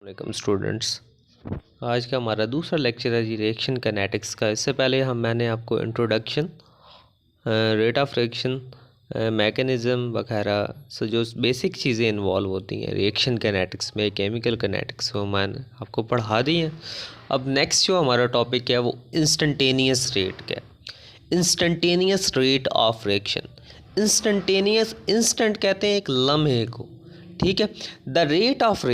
Welcome students. आज का हमारा दूसरा लेक्चर है जी रिएक्शन काइनेटिक्स का। इससे पहले मैंने आपको introduction, rate of reaction, mechanism वगैरह से जो बेसिक चीज़ें इन्वॉल्व होती हैं रिएक्शन काइनेटिक्स में, केमिकल काइनेटिक्स में, मैंने आपको पढ़ा दी हैं। अब नेक्स्ट जो हमारा टॉपिक है वो इंस्टेंटेनियस रेट का है। Instantaneous rate of reaction. Instantaneous, instant कहते हैं एक लम्हे को, ठीक है। The rate of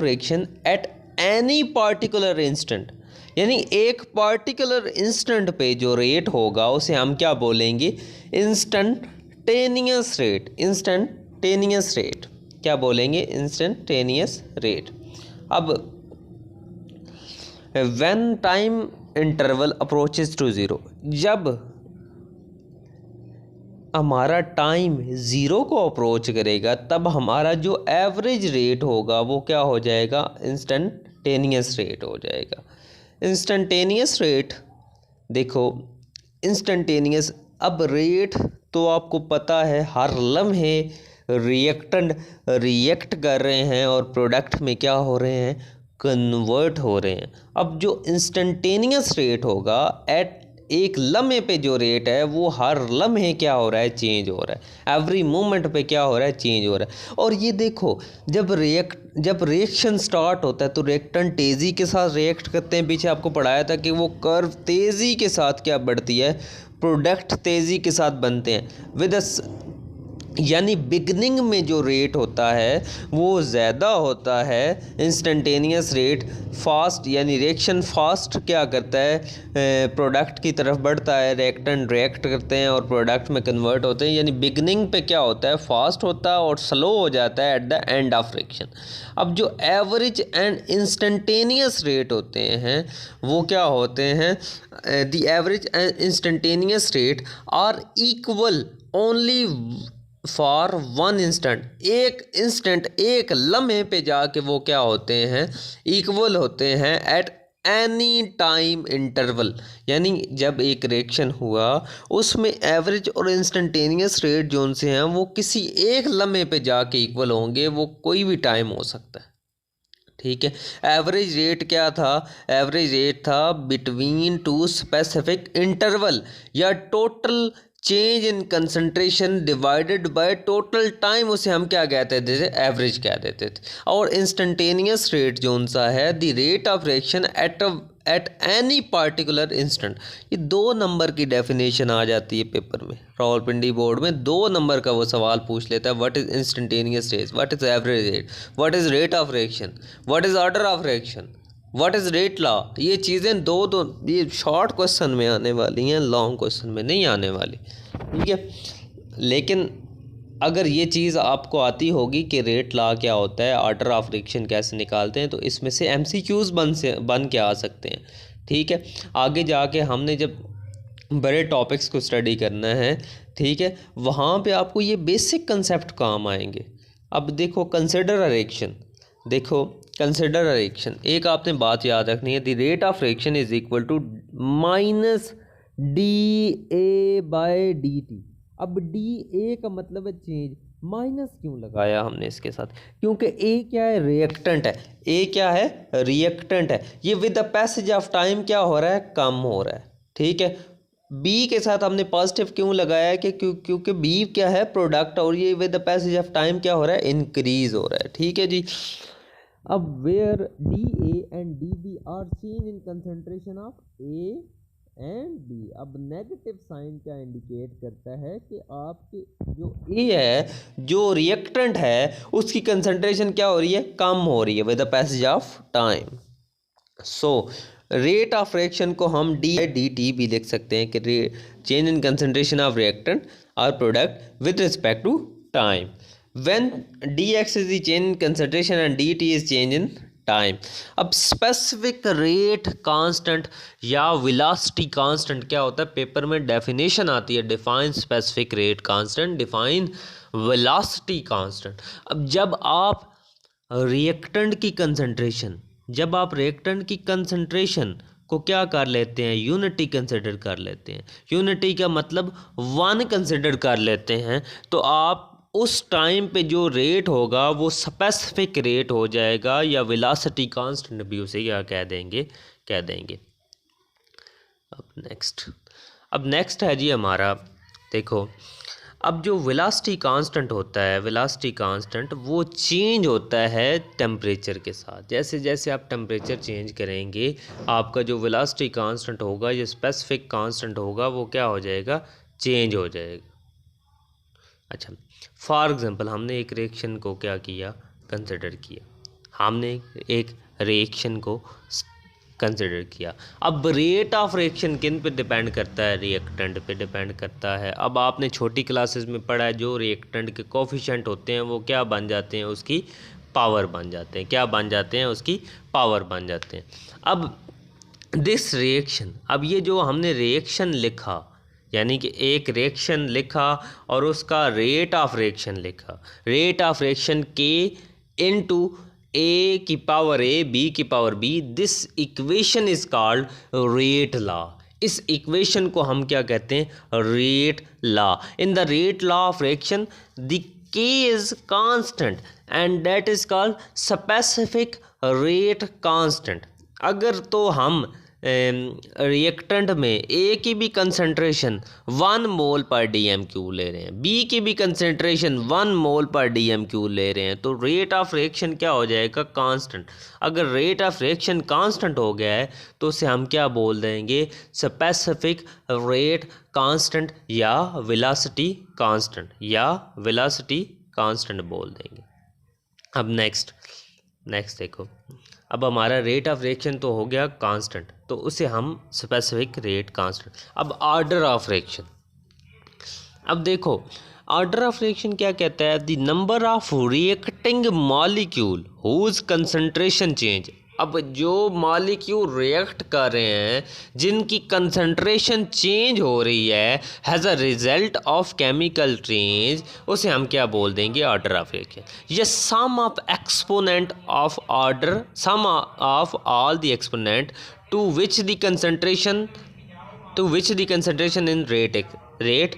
reaction at any particular instant, यानी एक पार्टिकुलर इंस्टेंट पे जो रेट होगा उसे हम क्या बोलेंगे? Instantaneous rate. इंस्टेंटेनियस रेट क्या बोलेंगे? Instantaneous rate. अब when time interval approaches to zero, जब हमारा टाइम ज़ीरो को अप्रोच करेगा तब हमारा जो एवरेज रेट होगा वो क्या हो जाएगा? इंस्टेंटेनियस रेट हो जाएगा। इंस्टेंटेनियस रेट देखो, इंस्टेंटेनियस, अब रेट तो आपको पता है हर लम्हे रिएक्टेंट रिएक्ट कर रहे हैं और प्रोडक्ट में क्या हो रहे हैं? कन्वर्ट हो रहे हैं। अब जो इंस्टेंटेनियस रेट होगा एट एक लम्हे पे जो रेट है वो हर लम्हे क्या हो रहा है? चेंज हो रहा है। एवरी मोमेंट पे क्या हो रहा है? चेंज हो रहा है। और ये देखो, जब रिएक्शन स्टार्ट होता है तो रिएक्टेंट तेज़ी के साथ रिएक्ट करते हैं। पीछे आपको पढ़ाया था कि वो कर्व तेज़ी के साथ क्या बढ़ती है? प्रोडक्ट तेज़ी के साथ बनते हैं विद यानी बिगनिंग में जो रेट होता है वो ज़्यादा होता है। इंस्टेंटेनियस रेट फास्ट, यानी रिएक्शन फास्ट क्या करता है? प्रोडक्ट की तरफ बढ़ता है, रिएक्टेंट रिएक्ट करते हैं और प्रोडक्ट में कन्वर्ट होते हैं। यानी बिगनिंग पे क्या होता है? फास्ट होता है और स्लो हो जाता है at the end of reaction. अब जो एवरेज एंड इंस्टेंटेनियस रेट होते हैं वो क्या होते हैं? The average and instantaneous rate are equal only for one instant. एक इंस्टेंट, एक लम्हे पे जाके वो क्या होते हैं? इक्वल होते हैं एट एनी टाइम इंटरवल। यानी जब एक रिएक्शन हुआ उसमें एवरेज और इंस्टेंटेनियस रेट जो उनसे हैं वो किसी एक लम्हे पे जाके इक्वल होंगे, वो कोई भी टाइम हो सकता है, ठीक है। एवरेज रेट क्या था? एवरेज रेट था बिटवीन टू स्पेसिफिक इंटरवल, या total change in concentration divided by total time, उसे हम क्या कहते थे? एवरेज कह देते थे। और इंस्टेंटेनियस रेट जो उनसा है the rate of reaction at any particular instant. ये 2 नंबर की डेफिनेशन आ जाती है पेपर में, रावलपिंडी बोर्ड में 2 नंबर का वो सवाल पूछ लेता है। What is instantaneous rate, what is average rate, what is rate of reaction, what is order of reaction, what is rate law. ये चीज़ें दो ये शॉर्ट क्वेश्चन में आने वाली हैं, लॉन्ग क्वेश्चन में नहीं आने वाली, ठीक है। लेकिन अगर ये चीज़ आपको आती होगी कि रेट लॉ क्या होता है, ऑर्डर ऑफ रिएक्शन कैसे निकालते हैं, तो इसमें से एमसीक्यूज़ बन के आ सकते हैं, ठीक है। आगे जाके हमने जब बड़े टॉपिक्स को स्टडी करना है, ठीक है, वहाँ पे आपको ये बेसिक कंसेप्ट काम आएंगे। अब देखो, कंसिडर अ रिएक्शन। देखो, कंसिडर अ रिएक्शन, एक आपने बात याद रखनी है, the rate of reaction is equal to minus dA/dt। अब dA का मतलब है चेंज, माइनस क्यों लगाया हमने इसके साथ? क्योंकि A क्या है? रिएक्टेंट है। A क्या है? रिएक्टेंट है। ये with the passage of time क्या हो रहा है? कम हो रहा है, ठीक है। B के साथ हमने पॉजिटिव क्यों लगाया है? कि क्योंकि B क्या है? प्रोडक्ट, और ये with the passage of time क्या हो रहा है? इंक्रीज हो रहा है, ठीक है जी। अब where dA and dB are change in concentration of A and B। अब नेगेटिव साइन क्या इंडिकेट करता है? कि आपके जो A है, जो रिएक्टेंट है, उसकी कंसंट्रेशन क्या हो रही है? कम हो रही है with the passage of time. So rate of reaction को हम d/dt भी लिख सकते हैं कि change in concentration of reactant और product with respect to time. when dx is the change in concentration and dt is change in time. अब specific rate constant या वेलोसिटी कांस्टेंट क्या होता है? पेपर में डेफिनेशन आती है, define specific rate constant, define velocity constant. अब जब आप रिएक्टेंट की कंसंट्रेशन को क्या कर लेते हैं? यूनिटी कंसिडर कर लेते हैं। यूनिटी का मतलब 1 कंसिडर कर लेते हैं, तो आप उस टाइम पे जो रेट होगा वो स्पेसिफिक रेट हो जाएगा, या वेलोसिटी कांस्टेंट भी उसे क्या कह देंगे। अब नेक्स्ट है जी हमारा, देखो अब जो वेलोसिटी कांस्टेंट होता है, वेलोसिटी कांस्टेंट वो चेंज होता है टेम्परेचर के साथ। जैसे जैसे आप टेम्परेचर चेंज करेंगे आपका जो वेलोसिटी कांस्टेंट होगा, जो स्पेसिफिक कांस्टेंट होगा, वो क्या हो जाएगा, चेंज हो जाएगा। अच्छा, फॉर एग्जांपल हमने एक रिएक्शन को क्या किया, कंसिडर किया, हमने एक रिएक्शन को कंसिडर किया। अब रेट ऑफ रिएक्शन किन पे डिपेंड करता है, रिएक्टेंट पे डिपेंड करता है। अब आपने छोटी क्लासेस में पढ़ा है जो रिएक्टेंट के कोफिशिएंट होते हैं वो क्या बन जाते हैं, उसकी पावर बन जाते हैं। क्या बन जाते हैं, उसकी पावर बन जाते हैं। अब दिस रिएक्शन, अब ये जो हमने रिएक्शन लिखा, यानी कि एक रिएक्शन लिखा और उसका रेट ऑफ रिएक्शन लिखा, rate of reaction K into A की पावर ए बी की power B, this equation is called rate law. इस इक्वेशन को हम क्या कहते हैं, rate law. In the rate law of reaction the K is constant and that is called specific rate constant. अगर तो हम रिएक्टेंट में ए की भी कंसंट्रेशन 1 मोल पर DMQ ले रहे हैं, बी की भी कंसंट्रेशन 1 मोल पर DMQ ले रहे हैं, तो रेट ऑफ रिएक्शन क्या हो जाएगा, कांस्टेंट। अगर रेट ऑफ रिएक्शन कांस्टेंट हो गया है तो उसे हम क्या बोल देंगे, स्पेसिफिक रेट कांस्टेंट या वेलोसिटी कांस्टेंट बोल देंगे। अब नेक्स्ट देखो, अब हमारा रेट ऑफ रिएक्शन तो हो गया कांस्टेंट, तो उसे हम स्पेसिफिक रेट कांस्टेंट। अब ऑर्डर ऑफ रिएक्शन, अब देखो ऑर्डर ऑफ रिएक्शन क्या कहता है, the number of reacting molecule whose concentration change. अब जो मॉलिक्यूल रिएक्ट कर रहे हैं जिनकी कंसंट्रेशन चेंज हो रही है has a result of chemical change, उसे हम क्या बोल देंगे, ऑर्डर ऑफ रिएक्शन। ये sum of exponent of order, sum of all the exponent to which the concentration in rate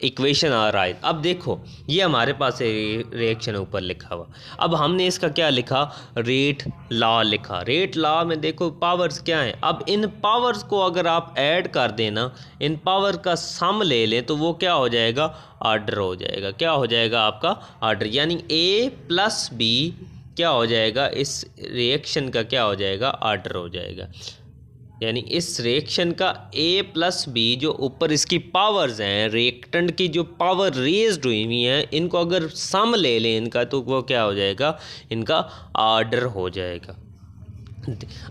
equation आ रहा है। अब देखो ये हमारे पास रिएक्शन ऊपर लिखा हुआ, अब हमने इसका क्या लिखा, रेट लॉ लिखा। रेट लॉ में देखो पावर्स क्या हैं, अब इन पावर्स को अगर आप ऐड कर देना, इन पावर का सम ले लें तो वो क्या हो जाएगा, ऑर्डर हो जाएगा। क्या हो जाएगा आपका, ऑर्डर। यानी A प्लस B क्या हो जाएगा, इस रिएक्शन का क्या हो जाएगा, ऑर्डर हो जाएगा। यानी इस रिएक्शन का A प्लस बी जो ऊपर इसकी पावर्स हैं, रिएक्टेंट की जो पावर रेज्ड हुई हुई हैं, इनको अगर सम ले लें इनका, तो वो क्या हो जाएगा, इनका ऑर्डर हो जाएगा।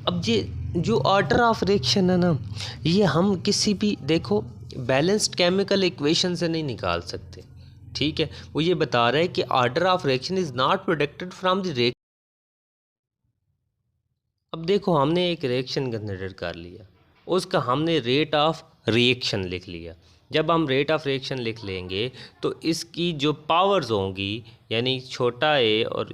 अब ये जो ऑर्डर ऑफ रिएक्शन है ना, ये हम किसी भी देखो बैलेंस्ड केमिकल इक्वेशन से नहीं निकाल सकते, ठीक है। वो ये बता रहा है कि order of reaction is not प्रोडक्टेड from the reaction. अब देखो हमने एक रिएक्शन कंसिडर कर लिया, उसका हमने रेट ऑफ रिएक्शन लिख लिया। जब हम रेट ऑफ रिएक्शन लिख लेंगे तो इसकी जो पावर्स होंगी, यानी छोटा ए और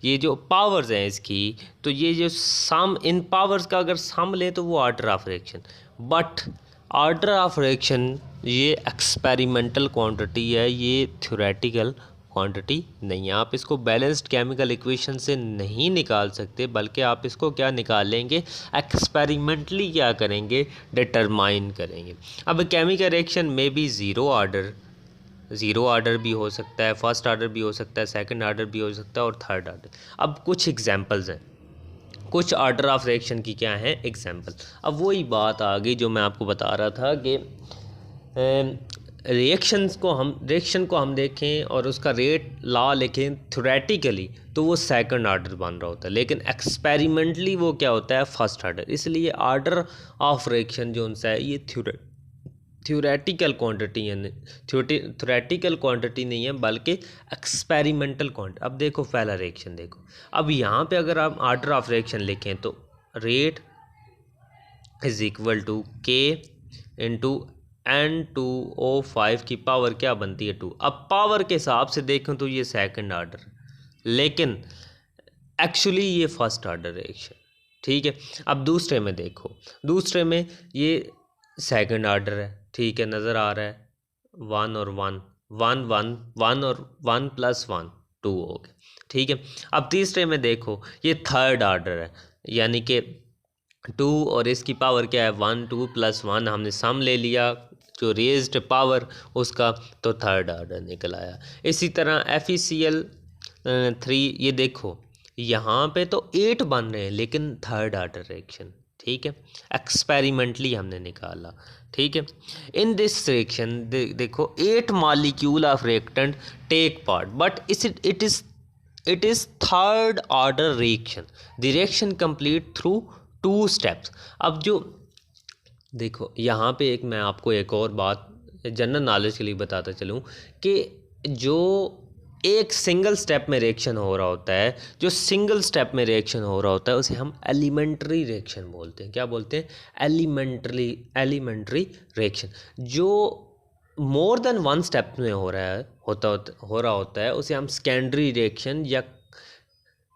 ये जो पावर्स हैं इसकी, तो ये जो सम, इन पावर्स का अगर सम ले तो वो order of reaction. But order of reaction ये एक्सपेरिमेंटल क्वांटिटी है, ये थ्योरेटिकल क्वांटिटी नहीं है। आप इसको बैलेंस्ड केमिकल इक्वेशन से नहीं निकाल सकते, बल्कि आप इसको क्या निकाल लेंगे, एक्सपेरिमेंटली क्या करेंगे, डिटरमाइन करेंगे। अब केमिकल रिएक्शन में भी ज़ीरो ऑर्डर भी हो सकता है, फर्स्ट ऑर्डर भी हो सकता है, सेकंड ऑर्डर भी हो सकता है और थर्ड ऑर्डर। अब कुछ एग्जांपल्स हैं, कुछ ऑर्डर ऑफ रिएक्शन की क्या है एग्जांपल। अब वही बात आ गई जो मैं आपको बता रहा था कि रिएक्शन को हम देखें और उसका रेट लॉ लिखें थ्योरेटिकली, तो वो सेकंड ऑर्डर बन रहा होता है, लेकिन एक्सपेरिमेंटली वो क्या होता है, फर्स्ट ऑर्डर। इसलिए ऑर्डर ऑफ रिएक्शन जो उनसा है ये थ्योरेटिकल क्वांटिटी है, थ्योरेटिकल क्वांटिटी नहीं है बल्कि एक्सपेरिमेंटल क्वांटिटी। अब देखो पहला रिएक्शन देखो, अब यहाँ पे अगर आप ऑर्डर ऑफ रिएक्शन लिखें तो रेट इज इक्वल टू के इंटू N2O5 की पावर क्या बनती है 2। अब पावर के हिसाब से देखें तो ये सेकंड ऑर्डर, लेकिन एक्चुअली ये फर्स्ट ऑर्डर रिएक्शन, ठीक है। अब दूसरे में देखो, दूसरे में ये सेकंड ऑर्डर है, ठीक है, नज़र आ रहा है 1 और 1 वन वन वन और वन प्लस वन टू हो गए, ठीक है। अब तीसरे में देखो ये थर्ड ऑर्डर है, यानी कि टू और इसकी पावर क्या है वन, टू प्लस वन, हमने सम ले लिया जो रेज्ड पावर उसका, तो थर्ड ऑर्डर निकल आया। इसी तरह FeCl 3, ये देखो यहाँ पे तो 8 बन रहे हैं लेकिन थर्ड ऑर्डर रिएक्शन, ठीक है, एक्सपेरिमेंटली हमने निकाला, ठीक है। इन दिस रिएक्शन देखो 8 molecule of reactant take part but it is third order reaction, the reaction complete through 2 steps। अब जो देखो यहाँ पे एक मैं आपको एक और बात जनरल नॉलेज के लिए बताता चलूँ कि जो एक सिंगल स्टेप में रिएक्शन हो रहा होता है, जो सिंगल स्टेप में रिएक्शन हो रहा होता है उसे हम एलिमेंट्री रिएक्शन बोलते हैं। क्या बोलते हैं? Elementary reaction. जो मोर देन वन स्टेप में हो रहा होता है उसे हम सेकेंडरी रिएक्शन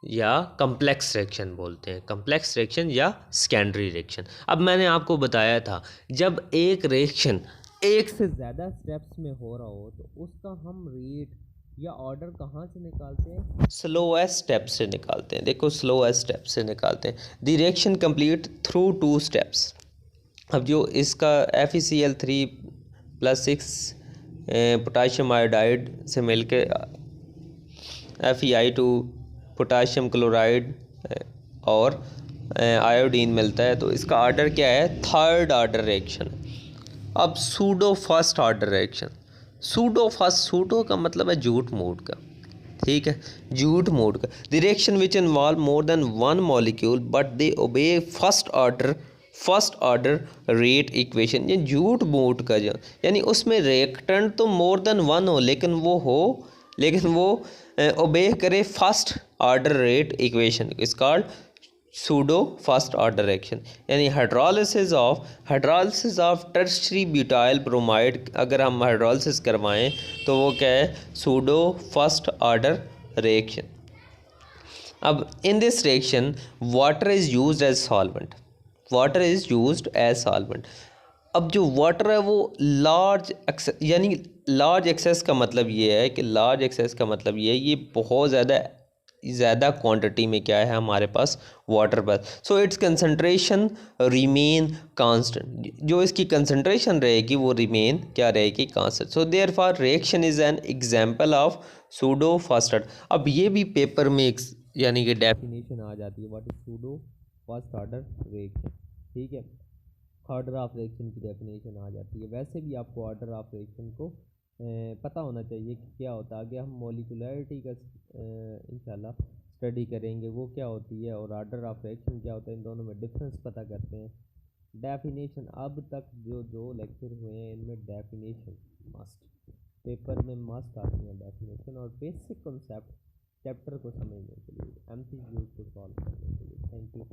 या कम्प्लेक्स रिएक्शन बोलते हैं, कम्प्लेक्स रिएक्शन या सेकेंडरी रिएक्शन। अब मैंने आपको बताया था जब एक रिएक्शन एक से ज़्यादा स्टेप्स में हो रहा हो तो उसका हम रेट या ऑर्डर कहाँ से निकालते हैं? स्लोएस्ट स्टेप से निकालते हैं। देखो स्लोएस्ट स्टेप से निकालते हैं। The reaction complete through 2 steps. अब जो इसका FeCl3+6 पोटाशियम आयोडाइड से मिलके FeI2 पोटाशियम क्लोराइड और आयोडीन मिलता है, तो इसका ऑर्डर क्या है? Third order reaction. अब pseudo first order reaction. Pseudo का मतलब है झूठ मूठ का, ठीक है, झूठ मूठ का। The reaction which involve more than one molecule but they obey first order rate equation. ये झूठ मूठ का जो, यानी उसमें रिएक्टेंट तो मोर देन वन हो लेकिन वो ओबे करे first order rate equation, is called pseudo first order reaction. यानी hydrolysis of tertiary butyl bromide, अगर हम हाइड्रोलिसिस करवाएं तो वो क्या है? Pseudo first order reaction. अब in this reaction water is used as solvent. अब जो वाटर है वो लार्ज एक्सेस का मतलब ये है कि ये बहुत ज़्यादा क्वांटिटी में क्या है हमारे पास वाटर बस। So it's concentration remain constant. जो इसकी कंसंट्रेशन रहेगी वो रिमेन क्या रहेगी? Constant. So therefore reaction is an example of pseudo first order. अब ये भी पेपर में यानी कि डेफिनेशन आ जाती है, what is pseudo first order reaction, ठीक है। ऑर्डर ऑफ रिएक्शन की डेफिनेशन आ जाती है। वैसे भी आपको ऑर्डर ऑफ रिएक्शन को पता होना चाहिए कि क्या होता है। आगे हम मॉलिक्यूलरिटी का इंशाल्लाह स्टडी करेंगे, वो क्या होती है और ऑर्डर ऑफ रिएक्शन क्या होता है, इन दोनों में डिफरेंस पता करते हैं। डेफिनेशन अब तक जो 2 लेक्चर हुए हैं इनमें डेफिनेशन मस्ट, पेपर में मस्ट आती है डेफिनेशन और बेसिक कॉन्सेप्ट चैप्टर को समझने के लिए, MCQ को सॉल्व करने के लिए। Thank you.